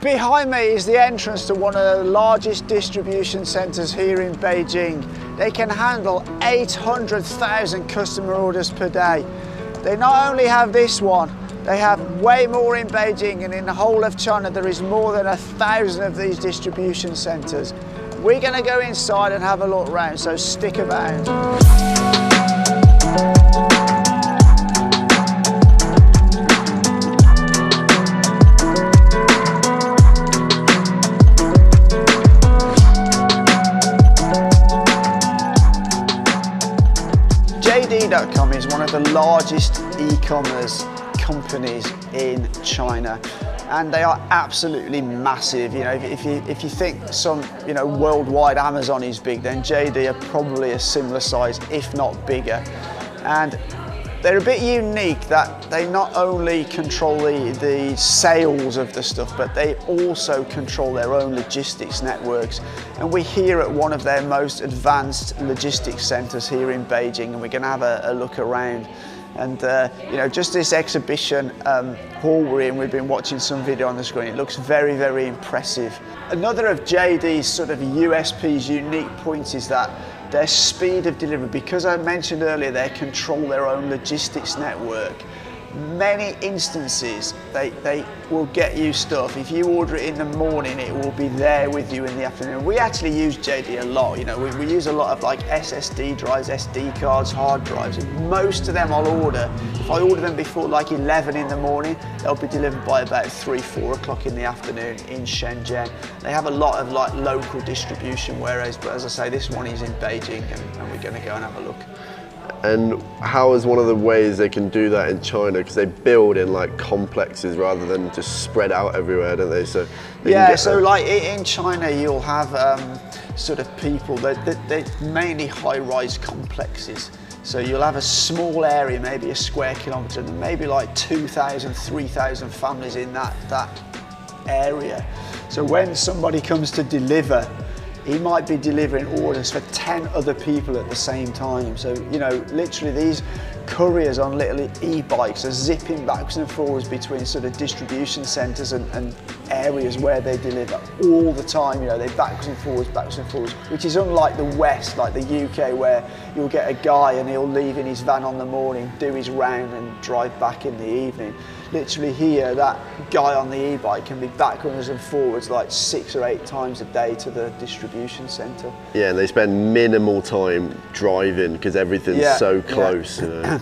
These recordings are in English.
Behind me is the entrance to one of the largest distribution centres here in Beijing. They can handle 800,000 customer orders per day. They not only have this one, they have way more in Beijing, and in the whole of China there is more than 1,000 of these distribution centres. We're going to go inside and have a look around, so stick around. JD.com is one of the largest e-commerce companies in China, and they are absolutely massive. You know, if you think some, you know, worldwide Amazon is big, then JD are probably a similar size, if not bigger. And they're a bit unique that they not only control the sales of the stuff, but they also control their own logistics networks. And we're here at one of their most advanced logistics centres here in Beijing, and we're going to have a look around. And you know, just this exhibition hall we're in, we've been watching some video on the screen. It looks very, very impressive. Another of JD's sort of USPs, unique points, is that their speed of delivery. Because I mentioned earlier, they control their own logistics network. Many instances, they will get you stuff. If you order it in the morning, it will be there with you in the afternoon. We actually use JD a lot. You know, we use a lot of like SSD drives, SD cards, hard drives. And most of them I'll order. If I order them before like 11 in the morning, they'll be delivered by about 3, 4 o'clock in the afternoon in Shenzhen. They have a lot of like local distribution warehouses, but as I say, this one is in Beijing, and we're going to go and have a look. And how is one of the ways they can do that in China? Because they build in like complexes rather than just spread out everywhere, don't they? So yeah, so like in China you'll have sort of people, they're mainly high-rise complexes. So you'll have a small area, maybe a square kilometre, and maybe like 2,000, 3,000 families in that area. So when somebody comes to deliver, he might be delivering orders for 10 other people at the same time. So, you know, literally these couriers on little e-bikes are zipping backwards and forwards between sort of distribution centres and areas where they deliver all the time. You know, they're backwards and forwards, which is unlike the West, like the UK, where you'll get a guy and he'll leave in his van on the morning, do his round and drive back in the evening. Literally here, that guy on the e-bike can be backwards and forwards like 6 or 8 times a day to the distribution centre. Yeah, and they spend minimal time driving because everything's so close. You know.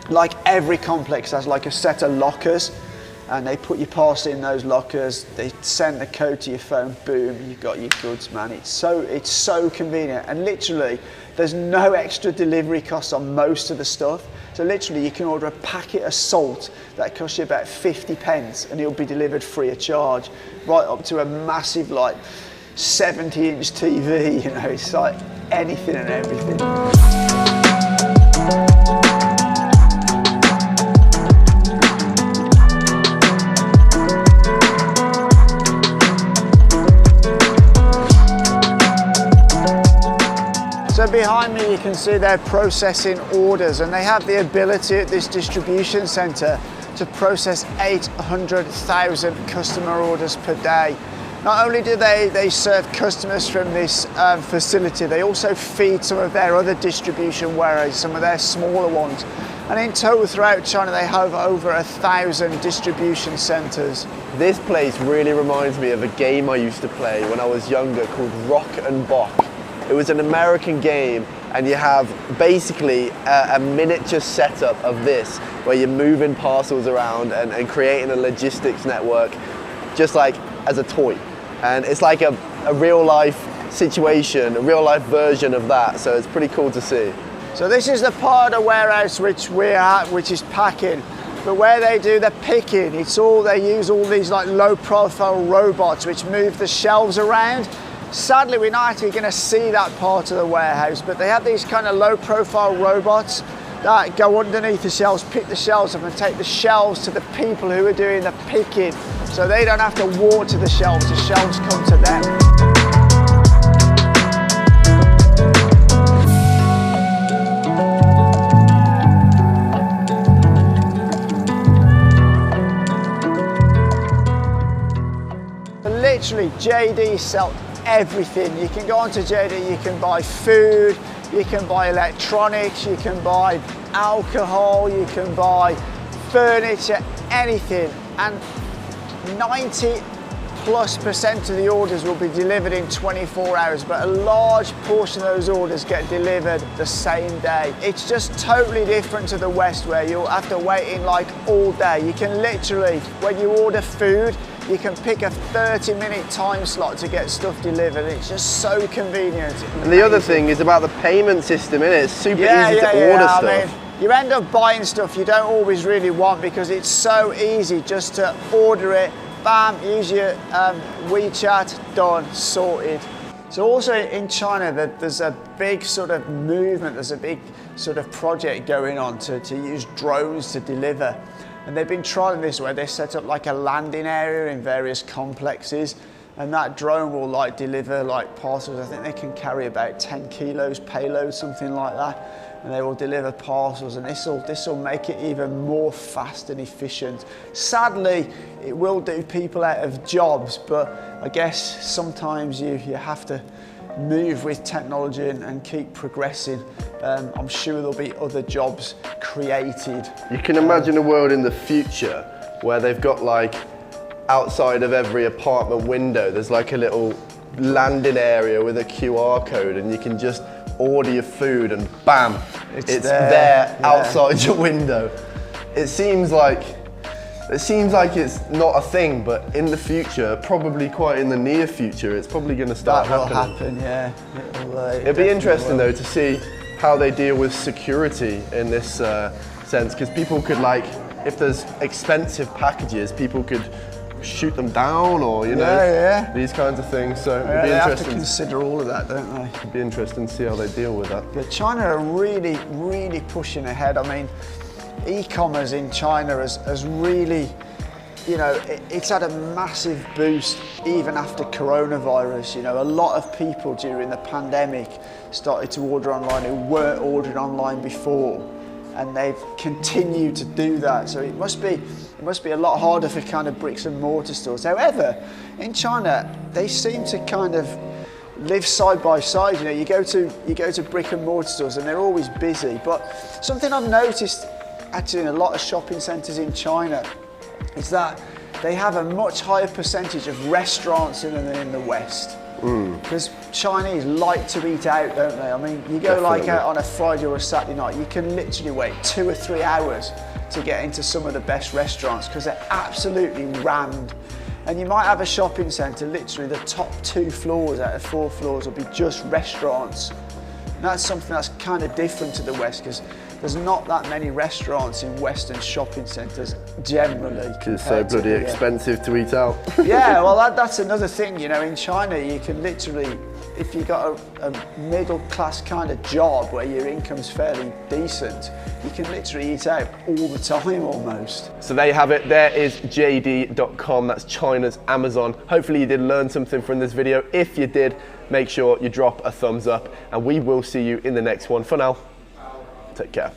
Like every complex has like a set of lockers, and they put your parcel in those lockers, they send the code to your phone, boom, you've got your goods, man. It's so convenient, and literally there's no extra delivery costs on most of the stuff. So literally you can order a packet of salt that costs you about 50 pence and it'll be delivered free of charge, right up to a massive like 70-inch TV, you know, it's like anything and everything. So behind me you can see they're processing orders, and they have the ability at this distribution centre to process 800,000 customer orders per day. Not only do they serve customers from this facility, they also feed some of their other distribution warehouses, some of their smaller ones. And in total throughout China they have over 1,000 distribution centres. This place really reminds me of a game I used to play when I was younger called Rock and Bock. It was an American game, and you have basically a miniature setup of this where you're moving parcels around and creating a logistics network just like as a toy. And it's like a real life situation, a real life version of that, so it's pretty cool to see. So this is the part of the warehouse which we're at, which is packing. But where they do the picking, they use all these like low profile robots which move the shelves around. Sadly, we're not actually going to see that part of the warehouse, but they have these kind of low profile robots that go underneath the shelves, pick the shelves up and take the shelves to the people who are doing the picking. So they don't have to walk to the shelves come to them. literally, JD sell everything. You can go onto JD, you can buy food, you can buy electronics, you can buy alcohol, you can buy furniture, anything. And 90+% of the orders will be delivered in 24 hours, but a large portion of those orders get delivered the same day. It's just totally different to the West, where you'll have to wait in like all day. You can literally, when you order food, you can pick a 30-minute time slot to get stuff delivered. It's just so convenient. And the other thing is about the payment system, isn't it? It's super easy to order stuff. I mean, you end up buying stuff you don't always really want because it's so easy just to order it, bam, use your WeChat, done, sorted. So also in China, there's a big sort of movement, there's a big sort of project going on to use drones to deliver. And they've been trialing this where they set up like a landing area in various complexes, and that drone will like deliver like parcels. I think they can carry about 10 kilos payload, something like that. And they will deliver parcels, and this will make it even more fast and efficient. Sadly, it will do people out of jobs, but I guess sometimes you have to move with technology and keep progressing. I'm sure there'll be other jobs created. You can imagine a world in the future where they've got like outside of every apartment window, there's like a little landing area with a QR code, and you can just order your food and bam, it's there outside your window. It seems like it's not a thing, but in the future, probably quite in the near future, it's probably going to start happening. That will happen, yeah. It'd be interesting though to see how they deal with security in this sense, because people could, like, if there's expensive packages, people could shoot them down, or these kinds of things. So it'd be they interesting. have to consider all of that, don't they? It'd be interesting to see how they deal with that. But China are really, really pushing ahead. I mean, e-commerce in China has really, you know, it's had a massive boost even after coronavirus. You know, a lot of people during the pandemic started to order online who weren't ordering online before, and they've continued to do that. So it must be a lot harder for kind of bricks and mortar stores. However, in China, they seem to kind of live side by side. You know, you go to brick and mortar stores and they're always busy. But something I've noticed actually in a lot of shopping centres in China is that they have a much higher percentage of restaurants in them than in the West. Because Chinese like to eat out, don't they? I mean, you go like out on a Friday or a Saturday night, you can literally wait 2 or 3 hours to get into some of the best restaurants because they're absolutely rammed. And you might have a shopping centre, literally the top 2 floors out of 4 floors will be just restaurants. And that's something that's kind of different to the West, because there's not that many restaurants in Western shopping centres generally. It's so bloody expensive to eat out. Yeah, well that's another thing, you know, in China you can literally, if you've got a middle class kind of job where your income's fairly decent, you can literally eat out all the time almost. So there you have it, there is JD.com, that's China's Amazon. Hopefully you did learn something from this video. If you did, make sure you drop a thumbs up, and we will see you in the next one. For now, take care.